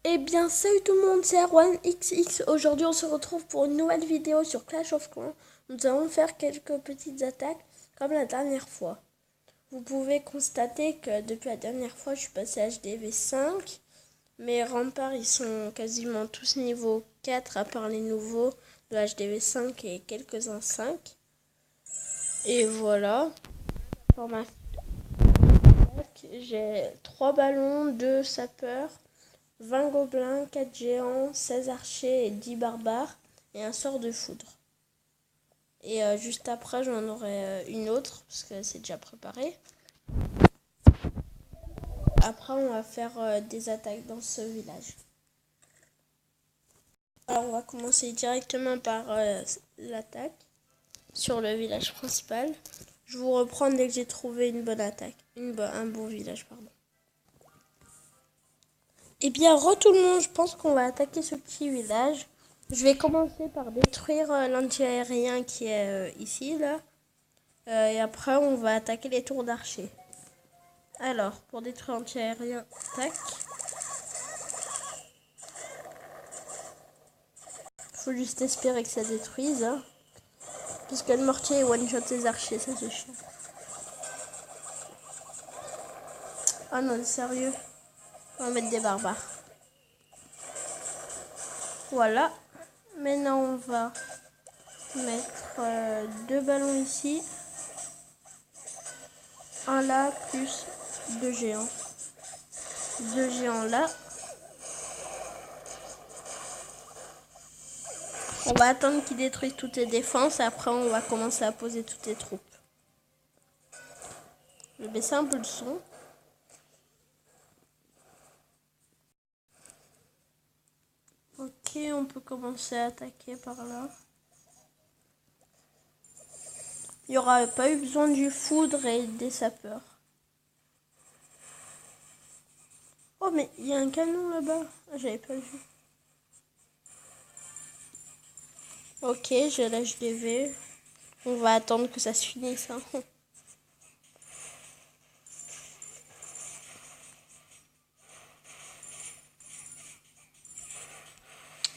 Eh bien, salut tout le monde, c'est Erwan XX. Aujourd'hui, on se retrouve pour une nouvelle vidéo sur Clash of Clans. Nous allons faire quelques petites attaques comme la dernière fois. Vous pouvez constater que depuis la dernière fois, je suis passé à HDV 5. Mes remparts, ils sont quasiment tous niveau 4, à part les nouveaux de HDV 5 et quelques-uns 5. Et voilà. Pour ma attaque, j'ai 3 ballons, 2 sapeurs, 20 gobelins, 4 géants, 16 archers et 10 barbares et un sort de foudre. Et juste après, j'en aurai une autre parce que c'est déjà préparé. Après, on va faire des attaques dans ce village. Alors, on va commencer directement par l'attaque sur le village principal. Je vous reprends dès que j'ai trouvé une bonne attaque, un bon village, pardon. Eh bien, tout le monde, je pense qu'on va attaquer ce petit village. Je vais commencer par détruire l'anti-aérien qui est ici, là. Et après, on va attaquer les tours d'archer. Alors, pour détruire l'anti-aérien, tac. Faut juste espérer que ça détruise. Hein. Puisque le mortier one-shot les archers, ça c'est chiant. Oh non, sérieux. On va mettre des barbares. Voilà. Maintenant, on va mettre 2 ballons ici. Un là, plus 2 géants. 2 géants là. On va attendre qu'ils détruisent toutes les défenses. Et après, on va commencer à poser toutes les troupes. Je vais baisser un peu le son. Ok, on peut commencer à attaquer par là. Il n'y aura pas eu besoin du foudre et des sapeurs. Oh, mais il y a un canon là-bas. J'avais pas vu. Ok, j'ai l'HDV. On va attendre que ça se finisse. Hein.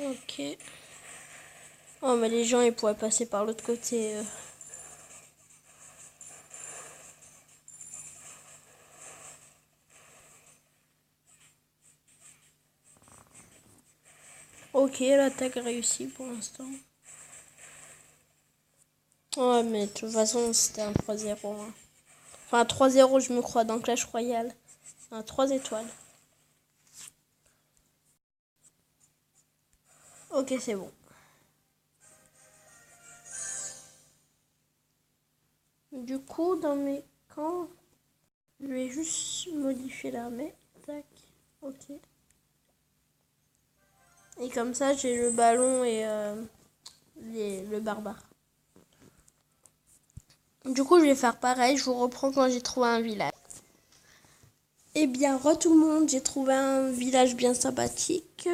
Ok. Oh, mais les gens, ils pourraient passer par l'autre côté. Ok, l'attaque réussie pour l'instant. Ouais, mais de toute façon, c'était un 3-0. Hein. Enfin, 3-0, je me crois, dans Clash Royale. Un 3 étoiles. Ok, c'est bon. Du coup, dans mes camps, je vais juste modifier l'armée. Tac. Ok. Et comme ça, j'ai le ballon et le barbare. Du coup, je vais faire pareil. Je vous reprends quand j'ai trouvé un village. Eh bien, tout le monde, j'ai trouvé un village bien sympathique.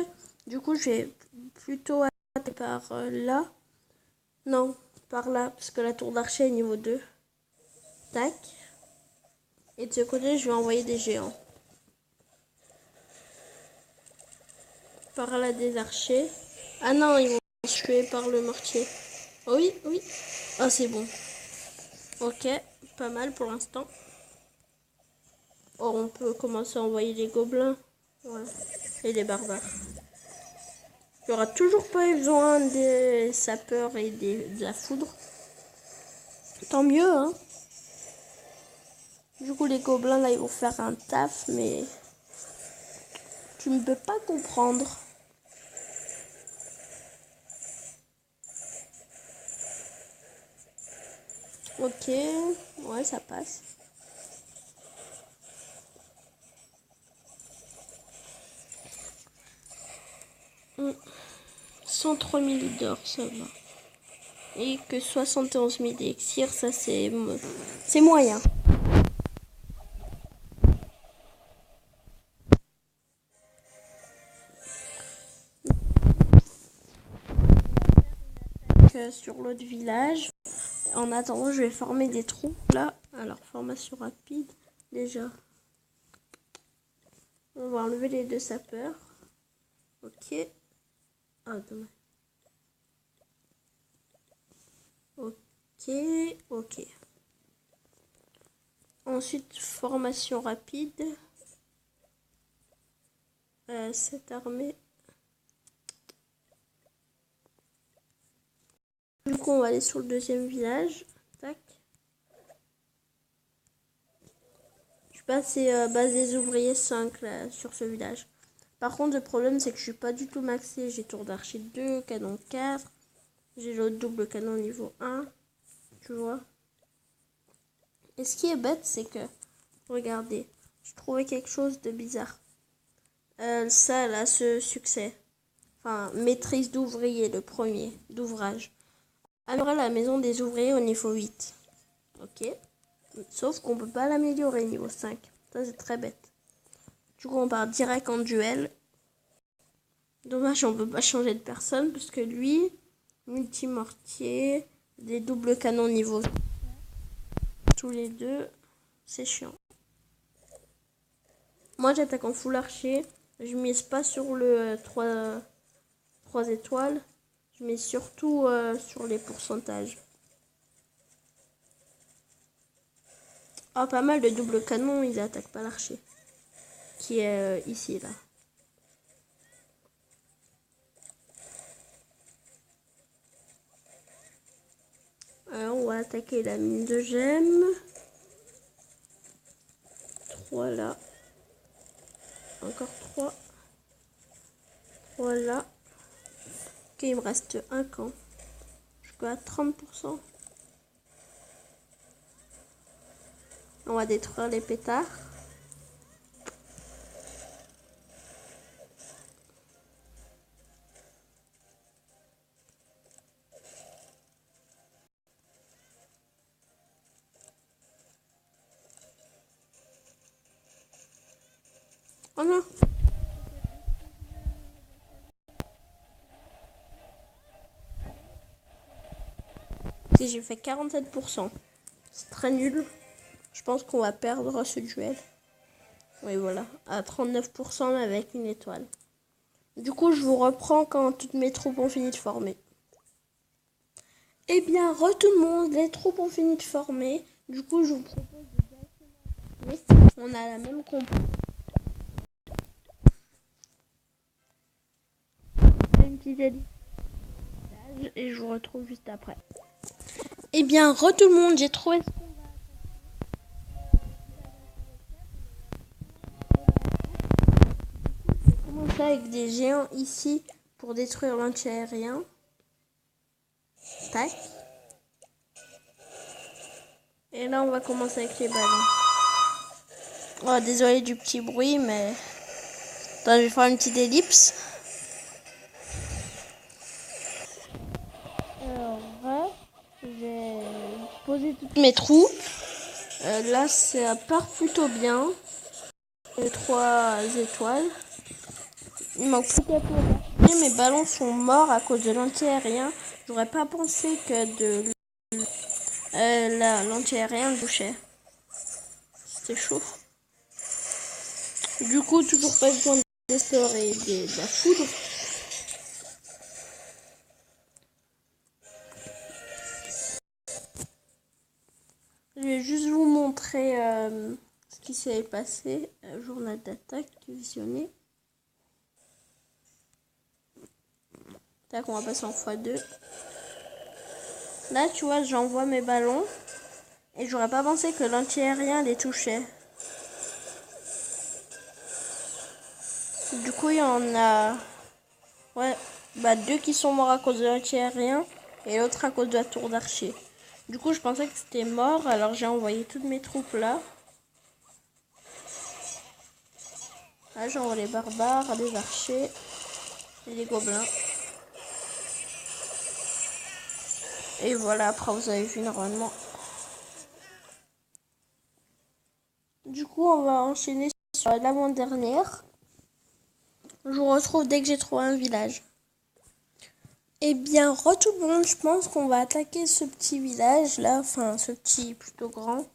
Du coup, je vais plutôt attaquer par là. Non, par là, parce que la tour d'archer est niveau 2. Tac. Et de ce côté, je vais envoyer des géants. Par là, des archers. Ah non, ils vont se tuer par le mortier. Oh oui, oui. Ah, c'est bon. Ok, pas mal pour l'instant. Oh, on peut commencer à envoyer les gobelins. Ouais. Et les barbares. Il n'y aura toujours pas eu besoin des sapeurs et de la foudre. Tant mieux, hein. Du coup, les gobelins, là, ils vont faire un taf, mais tu ne peux pas comprendre. Ok, ouais, ça passe. Mmh. 103 000 d'or, ça va. Et que 71 000 d'élixir, ça c'est moyen. Sur l'autre village. En attendant, je vais former des troupes là. Alors, formation rapide. Déjà, on va enlever les 2 sapeurs. Ok. Ah, dommage. Ok, ok. Ensuite, formation rapide. Cette armée. Du coup, on va aller sur le deuxième village. Tac. Je suis passé base des ouvriers 5 là, sur ce village. Par contre, le problème, c'est que je suis pas du tout maxé. J'ai tour d'archer 2, canon 4. J'ai le double canon niveau 1. Tu vois. Et ce qui est bête, c'est que, regardez, je trouvais quelque chose de bizarre. Ça, là, ce succès. Enfin, maîtrise d'ouvrier, le premier, d'ouvrage. Améliorer la maison des ouvriers au niveau 8. Ok. Sauf qu'on peut pas l'améliorer niveau 5. Ça, c'est très bête. Du coup, on part direct en duel. Dommage, on peut pas changer de personne, parce que lui, multimortier, des doubles canons niveau tous les deux, c'est chiant. Moi, j'attaque en full archer. Je mise pas sur le 3 étoiles. Je mets surtout sur les pourcentages. Ah, pas mal de double canon, ils attaquent pas l'archer. Qui est ici, là. Alors, on va attaquer la mine de gemmes. 3 là. Encore 3. 3 là. Ok, il me reste un camp. Je suis à 30%. On va détruire les pétards. Oh non! Si j'ai fait 47%. C'est très nul. Je pense qu'on va perdre ce duel. Oui, voilà. À 39% avec une étoile. Du coup, je vous reprends quand toutes mes troupes ont fini de former. Eh bien, tout le monde, les troupes ont fini de former. Du coup, je vous propose de... On a la même compo. Une petite et je vous retrouve juste après. Eh bien, tout le monde, j'ai trouvé... Commencer avec des géants ici pour détruire l'anti-aérien. Tac. Et là, on va commencer avec les ballons. Oh, désolé du petit bruit, mais... Attends, je vais faire une petite ellipse. Alors, je vais poser toutes mes troupes. Là, ça part plutôt bien. 3 étoiles. Il manque plus qu'à tout. Mes ballons sont morts à cause de l'anti-aérien. J'aurais pas pensé que l'anti-aérien le touchait. C'était chaud. Du coup, toujours pas besoin des sorts et de la foudre. Je vais juste vous montrer ce qui s'est passé. Journal d'attaque, visionné. Tac, on va passer en x2. Là, tu vois, j'envoie mes ballons. Et j'aurais pas pensé que l'anti-aérien les touchait. Du coup, il y en a... Ouais, bah 2 qui sont morts à cause de l'anti-aérien. Et l'autre à cause de la tour d'archer. Du coup, je pensais que c'était mort. Alors, j'ai envoyé toutes mes troupes là. Là, j'envoie les barbares, les archers et les gobelins. Et voilà, après vous avez vu normalement. Du coup, on va enchaîner sur l'avant-dernière. Je vous retrouve dès que j'ai trouvé un village. Eh bien, tout le monde, je pense qu'on va attaquer ce petit village là. Enfin, ce petit plutôt grand.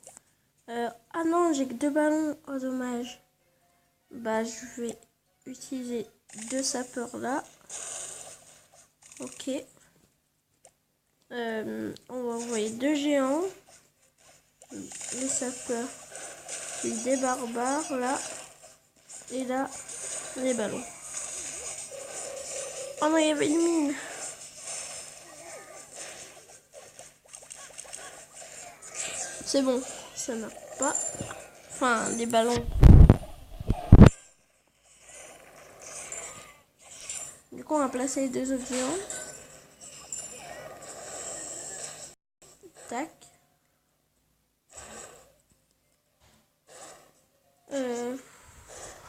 Ah non, j'ai que 2 ballons. Oh, dommage. Bah, je utiliser 2 sapeurs là. Ok. On va envoyer 2 géants. Les sapeurs. Puis des barbares là. Et là, les ballons. Oh non, il y avait une mine. C'est bon, ça marche pas. Enfin, les ballons. Du coup, on va placer les 2 autres géants. Tac.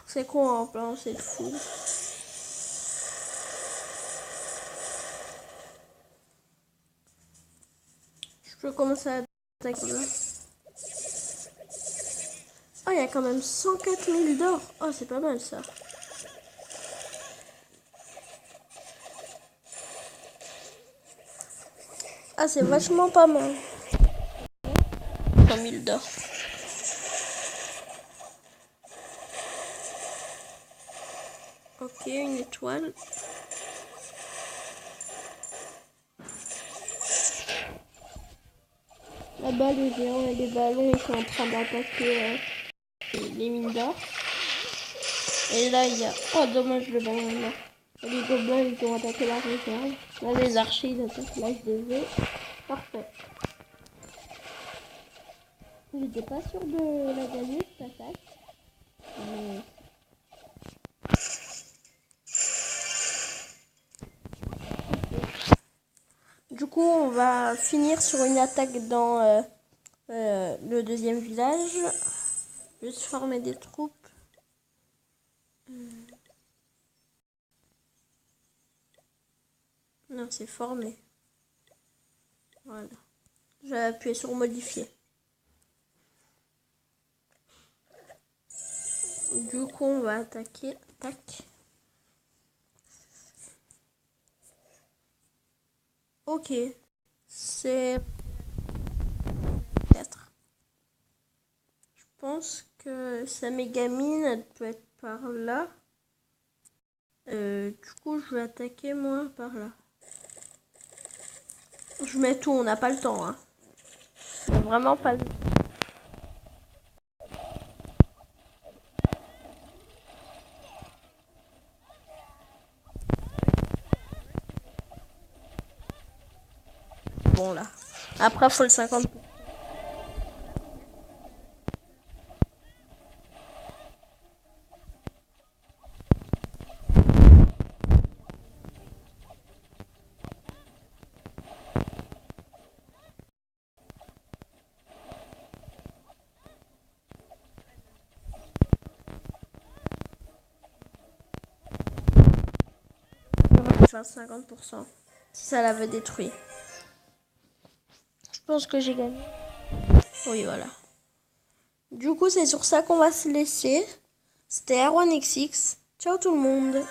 C'est quoi en plan cette foule? Je peux commencer à attaquer là. Oh, il y a quand même 104 000 d'or. Oh, c'est pas mal ça. Ah, c'est vachement pas mal. 100 000 d'or. Ok, une étoile. Là-bas, les géants et les ballons, ils sont en train d'attaquer les mines d'or. Et là, il y a... Oh, dommage, le ballon est mort. Les gobelins, ils ont attaqué la réserve. Là, les archers, ils attaquent l'HDV. Parfait. J'étais pas sûr de la gagner, cette attaque. Mais... Du coup, on va finir sur une attaque dans le deuxième village. Juste former des troupes. Non, c'est formé. Voilà. Je vais appuyer sur modifier. Du coup, on va attaquer. Tac. Ok. C'est 4. Je pense que sa mégamine, elle peut être par là. Du coup, je vais attaquer moi par là. Je mets tout, on n'a pas le temps. Hein. On n'a vraiment pas le temps. Bon là. Après, il faut le 50%. Faire 50%. Si ça l'avait détruit. Je pense que j'ai gagné. Oui, voilà. Du coup, c'est sur ça qu'on va se laisser. C'était Erwan XX. Ciao tout le monde.